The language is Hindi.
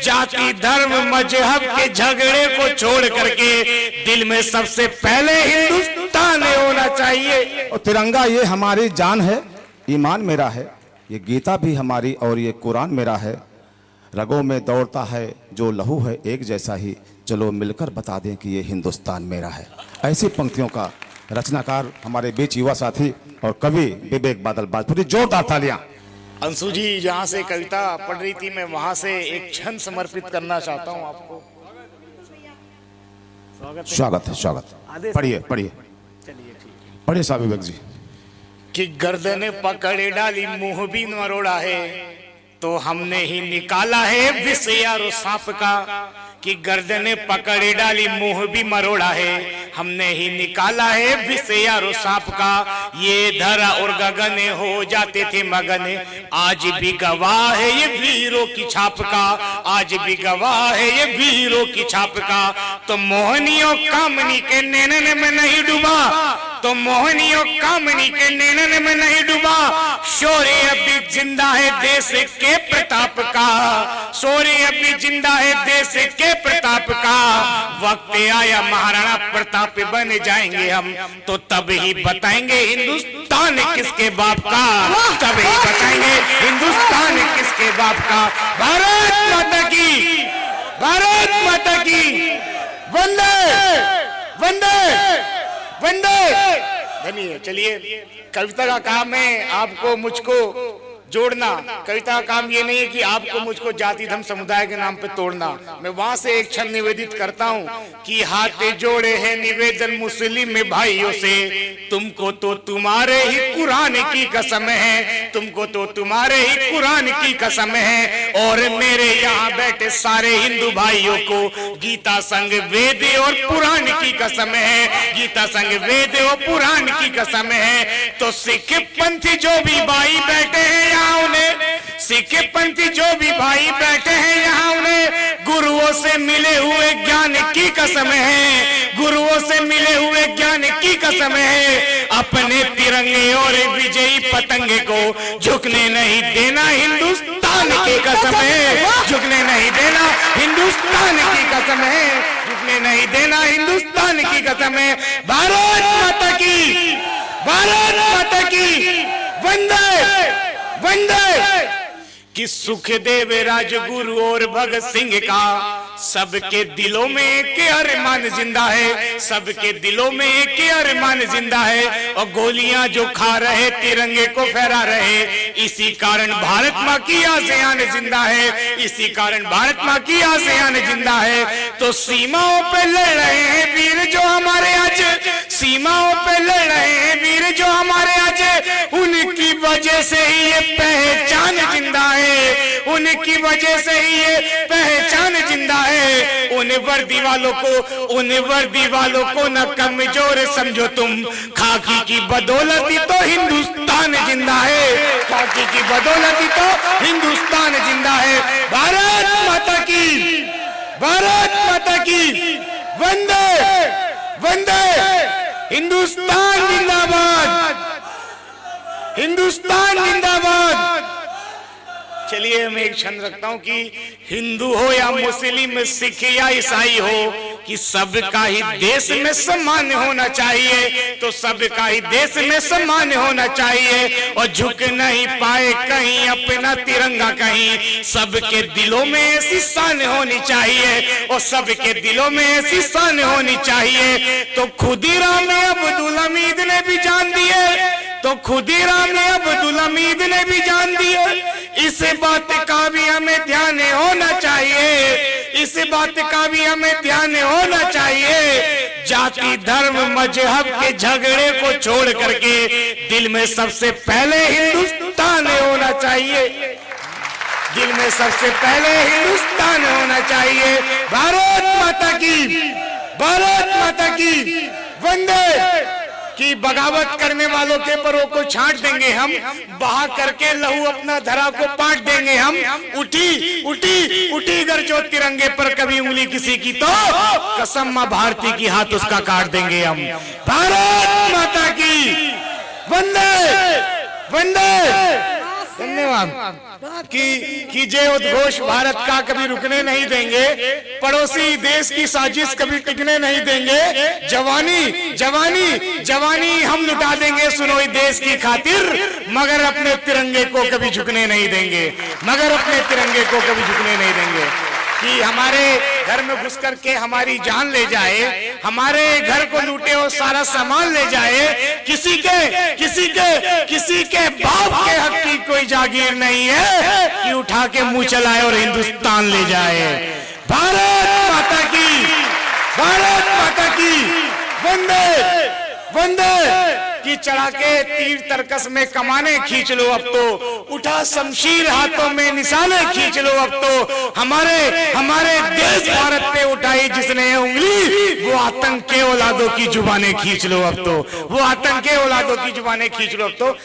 जाति धर्म मजहब के झगड़े को छोड़ करके दिल में सबसे पहले हिंदुस्तान होना चाहिए। और तिरंगा ये हमारी जान है, ईमान मेरा है, ये गीता भी हमारी और ये कुरान मेरा है। रगों में दौड़ता है जो लहू है एक जैसा ही, चलो मिलकर बता दें कि ये हिंदुस्तान मेरा है। ऐसी पंक्तियों का रचनाकार हमारे बीच युवा साथी और कवि विवेक बादल बाजपुरी। जोरदार तालियां। अंशु जी जहाँ से कविता पढ़ रही थी मैं वहां से एक क्षण समर्पित करना चाहता हूँ आपको। स्वागत है, स्वागत। पढ़िए पढ़िए पढ़िए साहब विवेक जी। कि गर्दन पकड़ डाली मुंह भी मरोड़ा है तो हमने ही निकाला है विष यारो सांप का। कि गर्दन पकड़ डाली मुंह भी मरोड़ा है हमने ही निकाला है विष यारो सांप का। ये धरा और गगन हो जाते थे मगन, आज भी गवाह है ये वीरों की छाप का। आज भी गवाह है ये वीरों की छाप का। तो मोहनियों कामनी के नैनन में नहीं डूबा, तो मोहनियों कामनी के नैनन में नहीं डूबा। शौर्य अभी जिंदा है देश के प्रताप का, शौर्य अभी जिंदा है देश के प्रताप का। वक्त आया महाराणा प्रताप बन जाएंगे हम, तो तब ही बताएंगे हिंदुस्तान किसके बाप का, तब ही बताएंगे हिंदुस्तान किसके बाप का। भारत माता की, भारत माता की, वंदे वंदे वंदे। धन्य। चलिए, कविता का काम है आपको मुझको जोड़ना। कविता का काम ये नहीं है कि आपको मुझको जाति धर्म समुदाय के नाम पे तोड़ना। मैं वहां से एक क्षण निवेदित करता हूँ कि हाथ जोड़े हैं निवेदन मुस्लिम भाइयों से, तुमको तो तुम्हारे ही कुरान की कसम है, तुमको तो तुम्हारे ही कुरान की कसम है। और मेरे यहाँ बैठे सारे हिंदू भाइयों को गीता संग वेद और पुराण की कसम है, गीता संग वेद और पुराण की कसम है। तो सिख पंथी जो भी भाई बैठे हैं उन्हें, सिख पंथी जो भी भाई बैठे हैं यहाँ उन्हें गुरुओं से मिले हुए ज्ञान की कसम है, गुरुओं से मिले हुए ज्ञान की कसम है। अपने तिरंगे और विजयी पतंगे को झुकने नहीं देना हिंदुस्तान की कसम है, झुकने नहीं देना हिंदुस्तान की कसम है, झुकने नहीं देना हिंदुस्तान की कसम है। भारत माता की, भारत माता की, वंदे वंदे। कि सुखदेव राजगुरु और भगत सिंह का सबके दिलों में एक अरमान जिंदा है, सबके दिलों में एक अरमान जिंदा है। और गोलियां जो खा रहे तिरंगे को फहरा रहे, इसी कारण भारत माँ की आसियान जिंदा है, इसी कारण भारत माँ की आसियान जिंदा है। तो सीमाओं पे लड़ रहे हैं वीर जो हमारे आज, सीमाओं पे लड़ रहे हैं वीर जो हमारे आज, उनकी वजह से ही ये पहचान जिंदा है, उनकी वजह से ही ये पहचान जिंदा है। उन वर्दी वालों को, उन वर्दी वालों को न कमजोर समझो तुम, खाकी की बदौलत ही तो हिंदुस्तान जिंदा है, खाकी की बदौलत ही तो हिंदुस्तान जिंदा है। भारत माता की, भारत माता की, वंदे वंदे। हिंदुस्तान जिंदाबाद, हिंदुस्तान जिंदाबाद। चलिए मैं एक क्षण रखता हूं कि हिंदू हो या मुस्लिम, सिख या ईसाई हो, कि सबका ही देश में सम्मान होना चाहिए, तो सबका ही देश में सम्मान होना चाहिए। और झुक नहीं पाए कहीं अपना तिरंगा कहीं, सबके दिलों में ऐसी शान होनी चाहिए, और सबके दिलों में ऐसी शान होनी चाहिए। तो खुदीराम अब्दुल हमीद ने भी जान दिए, तो खुदीराम अब्दुल हमीद ने भी जान दिए। इस बात का भी हमें ध्यान होना चाहिए, इस बात का भी हमें ध्यान होना चाहिए। जाति धर्म मजहब के झगड़े को छोड़ करके दिल में सबसे पहले हिंदुस्तान होना चाहिए, दिल में सबसे पहले हिंदुस्तान होना चाहिए। भारत माता की, भारत माता की, वंदे। कि बगावत करने वालों के परों को छांट देंगे हम, बहा करके लहू अपना धरा को पाट देंगे हम। उठी उठी उठी अगर जो तिरंगे पर कभी उंगली किसी की, तो कसम मां भारती की हाथ उसका काट देंगे हम। भारत माता की, वंदे वंदे धन्यवाद कि जे उद्घोष भारत का कभी रुकने नहीं देंगे, पड़ोसी देश की साजिश कभी टिकने नहीं देंगे। जवानी जवानी जवानी हम लुटा देंगे सुनोई देश की खातिर, मगर अपने तिरंगे को कभी झुकने नहीं देंगे, मगर अपने तिरंगे को कभी झुकने नहीं देंगे। कि हमारे घर में घुस करके हमारी जान ले जाए, हमारे घर को लूटे और सारा सामान ले जाए, किसी के बाप के हक की कोई जागीर नहीं है कि उठा के मुंह चलाए और हिंदुस्तान ले जाए। भारत माता की, भारत माता की वंदे वंदे। कि चढ़ा के तीर तरकस में कमाने खींच लो अब तो, उठा शमशीर हाथों में निशाने खींच लो अब तो। हमारे देश भारत पे उठाई जिसने उंगली, वो आतंक के औलादों की जुबानें खींच लो अब तो, वो आतंक के औलादों की जुबानें खींच लो अब तो।